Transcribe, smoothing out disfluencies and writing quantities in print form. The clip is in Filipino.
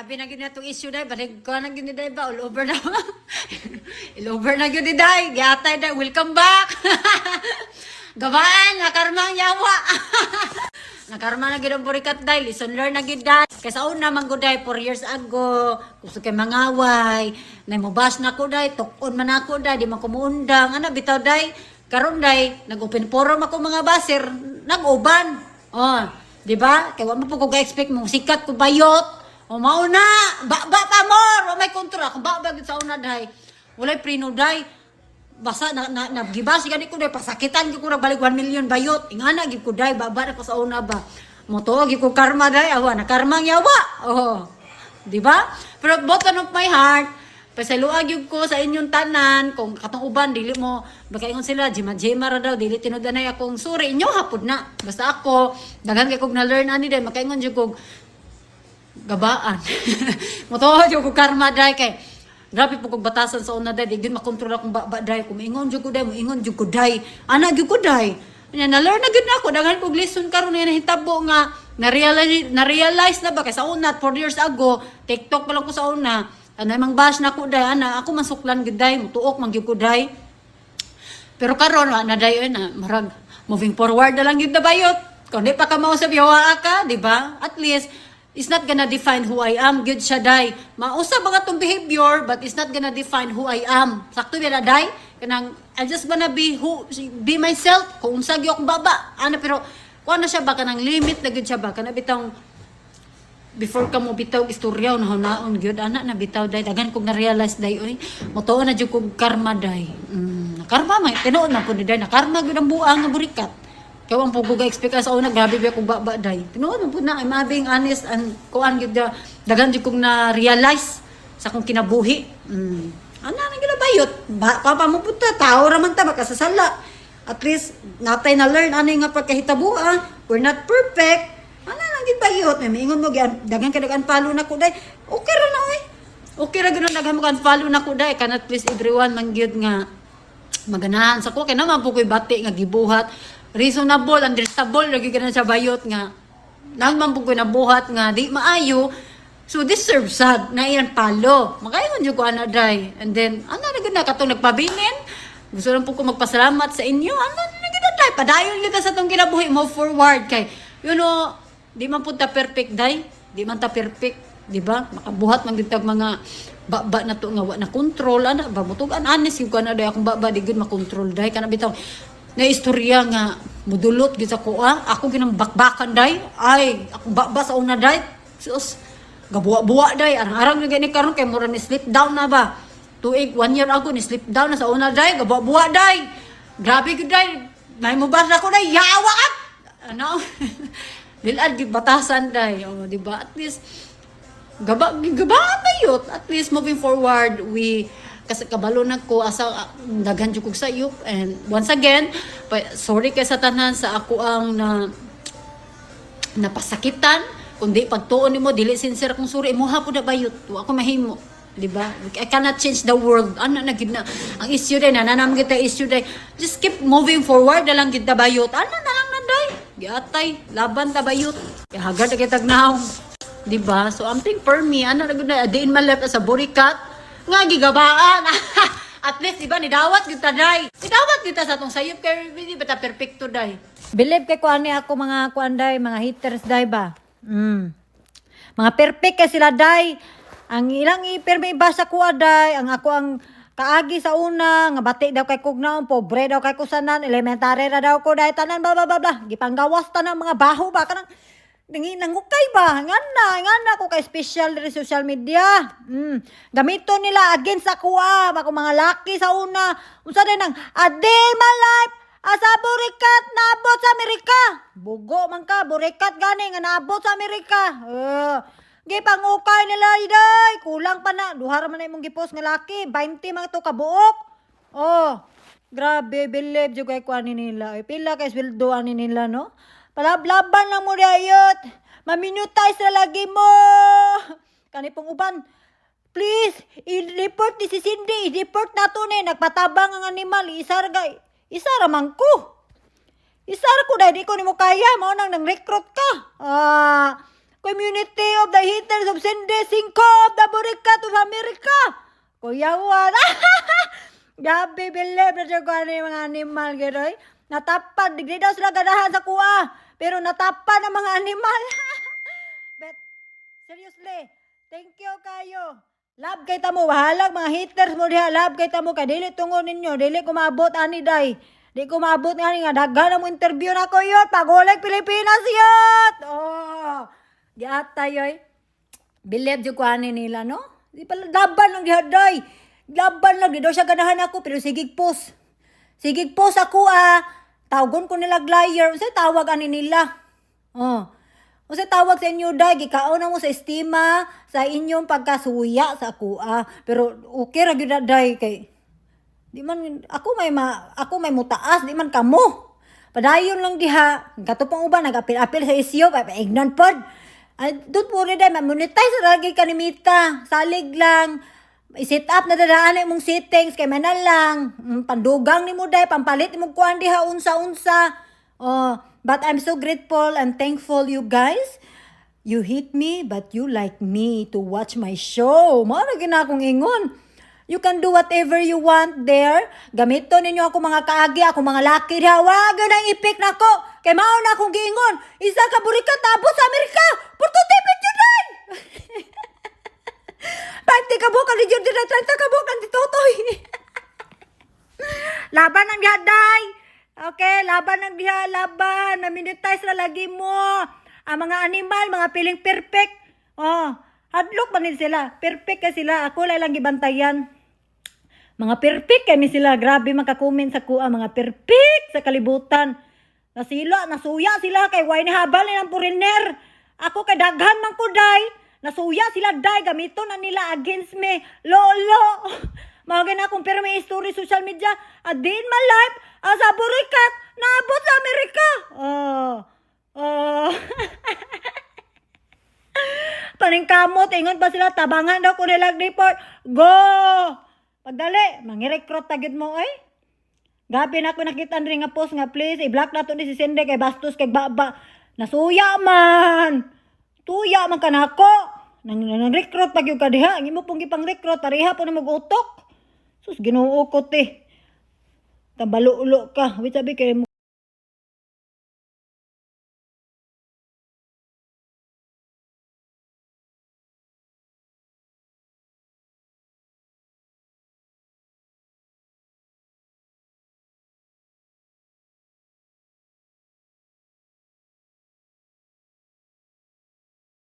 grabe na gina itong issue dahil. Balik ko na gina dahil ba? All over na. All over na gina dahil. Gatay dahil. Welcome back. Gawaan, nakarmang yawa. Nakarma na gina burikat dahil. Listen learn na gina. Kaysa una man ko dahil 4 years ago. Gusto kayo mangaway. Naimubas na ko dahil. Tukon man ako dahil. Di man kumuundang. Ano, bitaw dahil. Karon dahil. Nag-open forum ako mga baser. Nag-uban. Oh, di ba? Kaya wala mo po ko ga-expect mong sikat ko bayot. O mauna, ba pa more, o may kontra, kung ba sa una dahi, walay prino dahi, basta nagibasi gani ko dahi, pasakitan ko nagbalik 1 million bayot, ingana gid ko dahi, baba na ko sa una ba, moto gid ko karma dahi, awa na karmang yawa, oh, di ba? Pero bottom of my heart, pasaluag yun ko sa inyong tanan, kung katong uban, dili mo, baka ingon sila, jima ra daw, dili tinudanay akong suri, inyo hapod na, basta ako, daghan kay kog na-learn ani dahi, makaingon yun kog, gabaan. Motohod yung karma dahil kay grabe po kong batasan sa una dahil di makontrol akong baba dahil kung ingon dyan ko dahil ingon dyan ko dahil anak dyan ko dahil na-learn na gud na ako daghan kong lesson karon na hitabo nga na-realize na ba kay sa una 4 years ago TikTok pa lang ko sa una mang bash na ko dahil ana ako masuklan gud dahil mutuok man gyud ko dahil pero karon na dahil na marag moving forward na lang gyud na bayot kung di pa ka mausap yawa ka di ba at least it's not gonna define who I am. Good siya, day. Mausa ba nga itong behavior, but it's not gonna define who I am. Sakto ba na, day? Kanang, I just wanna be myself. Kung unsag yung baba. Ano, pero, kung ano siya ba, kanang limit na good siya ba? Kanang bitang, before ka mo bitaw, istorya, naon, good, anak na bitaw, day. Dagan kong na-realize, day, uy, motoon na dyan kong karma, day. Karma, may, tinoon na po ni day, na karma, good ang buang, nga burikat. Kaya ang puguga expect sa una grabe ba kung baba day. Tinuod mo na I'm being honest and kuan gyud dagan gyud kong na realize sa akong kinabuhi. Ana nang ginabayot. Ba pa mo punta tao ra man ta makasasala. At least natay na learn ani nga pagkahitabuan. We're not perfect. Ana nang gibayot. May ingon mo dagan ka nag-unfollow na ko day. Okay ra na oy. Okay ra gyud daghan mo unfollow na ko day. Cannot please everyone man gyud nga maganahan sa ko kay naman po koy bati nga gibuhat. Reasonable, understandable, lagi ka na sa bayot nga. Nagman po ko nabuhat nga, di maayo. So, deserve sad na iyan palo. Makaingon nyo ko, ana, day. And then, ana, na katong nagpabinin. Gusto lang po ko magpasalamat sa inyo. Ana, day. Padayon nyo sa itong kinabuhi mo forward. Kay, you know, di man po ta perfect, day. Di man ta perfect. Di ba? Makabuhat man gitag mga baba na to nga, na control. Ana, ba, mutugan, honest yung ko, ana, day. Akong baba, di good makontrol, day. Kana bitaw, na istorya nga mudulot gid sa kuha ako ginang bakbakan day ay ako baba sa una day sus gabuwa-buwa day arang-arang na gani karon kay mura ni slip down na ba tuig 1 year ago ni slip down na sa una day gabuwa-buwa day grabe gid day may mubas ako day yawa ka ano dilad gid batasan day oh di ba at least gaba bayot at least moving forward we kasi kabalo na ko asa daghan jud kog sayop and once again sorry kay sa tanan sa ako ang napasakitan kundi pagtuon nimo dili sincere kung sorry mo hapon na bayot ako mahimo di ba I cannot change the world ana na gid na ang issue day nanam kita issue day just keep moving forward na lang gid ta bayot ana na lang nanday giatay laban ta bayot kay hagad kitag naong di ba so amting for me ana na gid na day in my life as a burikat nga gigabaan at least iba ni dawat kita day idawat kita sa tong sayop kay di ba ta perfecto day believe kay kuan ni ako mga kuan day mga haters day ba mga perfect kay sila day ang ilang iperme basa ko day ang ako ang kaagi sa una nga bati daw kay kugnaon pobre daw kay kusanan elementary ra daw ko day tanan bla bla bla gipanggawas tanang mga baho ba kanang nangukay ba? Ngana ko kay special diri social media. Gamito nila against ako ako mga laki sa una. Unsa din nang adil my life asa burikat naabot sa Amerika. Bugo man ka burikat gani nga naabot sa Amerika. Gipangukay nila iday. Kulang pa na duha ra man imong gipost nga laki 20 man to kabuok. Oh, grabe believe jud kay kuan nila. Pila kay sweldo ani nila no? Palablaban lang mo dayot. Maminutize na lagi mo. Kani pong uban. Please, i-report ni si Cindy. I-report na to ni. Nagpatabang ang animal. Isar man ko. Isar ko dahil di ko ni mo kaya. Mao nang nang-recruit ka. Community of the Haters of Sende, 5 of the Burikat of America. Kuya Juan. Gabi, bilib na siya ko ano yung mga animal, gano'y. Natapad, di daw sila ganahan sa kuha. Pero natapad ang mga animal. But, seriously, thank you kayo. Love kay tamo, bahalag mga haters mo diha. Love kay tamo, kay dili tungo ninyo. Dili ko maabot ani day. Di ko maabot nga daghan mo interview na ko yun. Pagulag Pilipinas yun. Oh, giata yoy. Bilib yung kuhanin nila, no? Di pala, laban lang diha day. Laban lang, di daw siya ganahan ako, pero sigig post. Sigig post ako tawagon ko nila liar. Kasi tawag ani nila. Oh. Kasi tawag sa inyo, day, gikaon na mo sa estima, sa inyong pagkasuya sa ako, pero okay ra gyud day, kay di man ako may mutaas, di man kamo. Padayon lang diha, katupang uban nagapil-apil sa isyo, pa-ignorant pod. Dut po rin day, monetize ra gyud kanimita, salig lang. I-set up na dadaan mong settings kay manal lang. Pandugang nimo day, pampalit nimo kuan diha unsa-unsa. Oh, but I'm so grateful and thankful you guys. You hate me but you like me to watch my show. Mao na gina akong ingon. You can do whatever you want there. Gamito ninyo ako mga kaagi, ako mga laki diha. Wag na ipik nako. Kay mao na akong giingon. Isa ka burikat tapos sa Amerika. Porto tipid jud day. 20 ka bukan di jud 30 ka bukan di totoy. Laban ang dihaday. Okay, laban ang diha, laban. Maminutize na lagi mo. Ang mga animal, mga piling perfect. Oh, hadlok man sila. Perfect ka sila. Ako lang gibantayan. Mga perfect kami sila. Grabe makakomment sa kuha. Mga perfect sa kalibutan. Nasila, nasuya sila kay why ni habal ni ng foreigner. Ako kay daghan man ko day. Nasuya sila day. Gamito na nila against me. Lolo. Mga na akong pero may story social media. A day in my life. Sa Burikat. Naabot sa Amerika. Paningkamot. Ingon pa sila. Tabangan daw ko nilag report. Go. Pagdali. Mangirekrot tagid mo ay. Gabi na ako nakita rin nga post nga please. I-block na to ni si Sende kay Bastos kay Baba. Nasuya man. Tuya man ka na ako. Nang-rekrot pag yung kadiha. Ang imo pong gipang-rekrot. Pareha po na mag-utok. Sus, ginuo ko te. Tambalo-ulo ka. Wait, sabi kayo mo.